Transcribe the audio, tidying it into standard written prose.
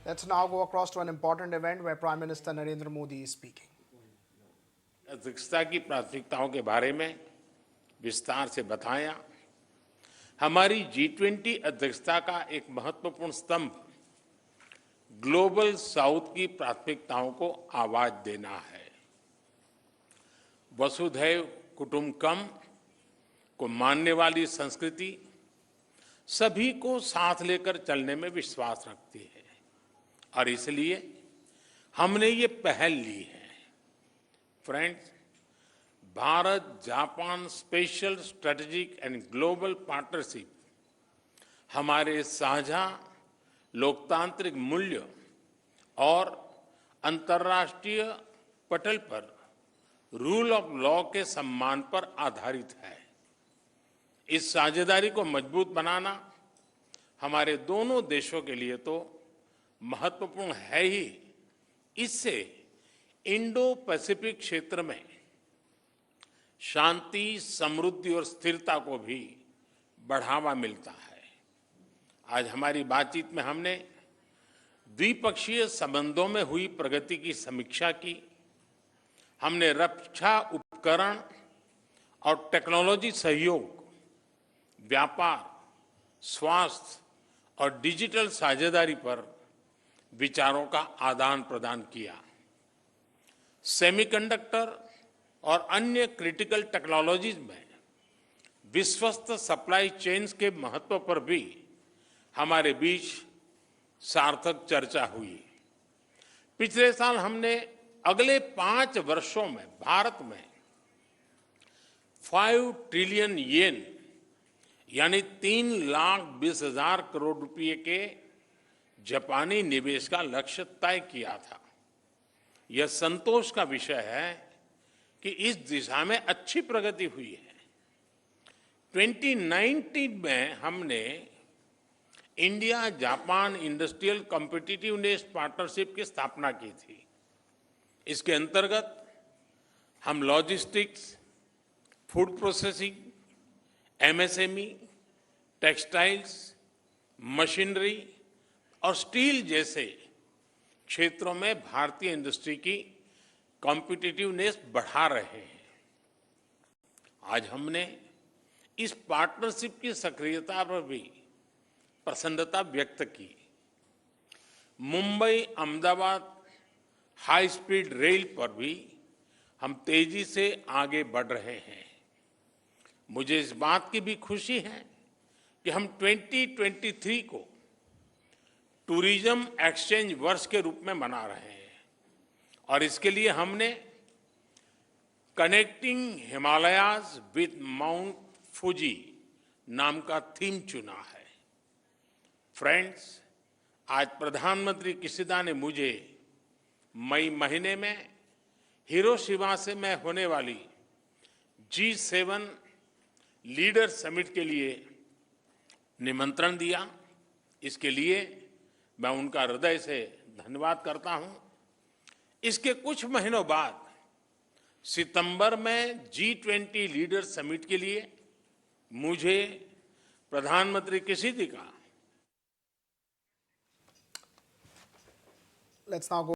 Let's now go across to an important event where Prime Minister Narendra Modi is speaking. अध्यक्षता की प्राथमिकताओं के बारे में विस्तार से बताया। हमारी G20 अध्यक्षता का एक महत्वपूर्ण स्तंभ ग्लोबल साउथ की प्राथमिकताओं को आवाज देना है। वसुधैव कुटुंबकम को मानने वाली संस्कृति सभी को साथ लेकर चलने में विश्वास रखती है और इसलिए हमने ये पहल ली है। Friends, Bharat Japan special strategic and global partnership हमारे साझा लोकतांत्रिक मूल्य और अंतर्राष्ट्रीय पटल पर रूल ऑफ लॉ के सम्मान पर आधारित है। इस साझेदारी को मजबूत बनाना हमारे दोनों देशों के लिए तो महत्वपूर्ण है ही, इससे इंडो पैसिफिक क्षेत्र में शांति, समृद्धि और स्थिरता को भी बढ़ावा मिलता है। आज हमारी बातचीत में हमने द्विपक्षीय संबंधों में हुई प्रगति की समीक्षा की। हमने रक्षा उपकरण और टेक्नोलॉजी सहयोग, व्यापार, स्वास्थ्य और डिजिटल साझेदारी पर विचारों का आदान प्रदान किया। सेमीकंडक्टर और अन्य क्रिटिकल टेक्नोलॉजीज में विश्वस्त सप्लाई चेन्स के महत्व पर भी हमारे बीच सार्थक चर्चा हुई। पिछले साल हमने अगले 5 वर्षों में भारत में 5 ट्रिलियन येन यानी 3,20,000 करोड़ रुपए के जापानी निवेश का लक्ष्य तय किया था। यह संतोष का विषय है कि इस दिशा में अच्छी प्रगति हुई है। 2019 में हमने India Japan industrial competitiveness partnership की स्थापना की थी। इसके अंतर्गत हम logistics, food processing, MSME, textiles, machinery और स्टील जैसे क्षेत्रों में भारतीय इंडस्ट्री की कॉम्पिटिटिवनेस बढ़ा रहे हैं। आज हमने इस पार्टनरशिप की सक्रियता पर भी प्रसन्नता व्यक्त की। Mumbai Ahmedabad high speed rail पर भी हम तेजी से आगे बढ़ रहे हैं। मुझे इस बात की भी खुशी है कि हम 2023 को टूरिज्म एक्सचेंज वर्ष के रूप में मना रहे हैं और इसके लिए हमने connecting Himalayas with mount Fuji नाम का थीम चुना है। फ्रेंड्स, आज प्रधानमंत्री किशिदा ने मुझे मई महीने में हिरोशिमा से मैं होने वाली G7 लीडर समिट के लिए निमंत्रण दिया। इसके लिए मैं उनका हृदय से धन्यवाद करता हूं। इसके कुछ महीनों बाद सितंबर में G20 लीडर समिट के लिए मुझे प्रधानमंत्री किशिदा का Let's now go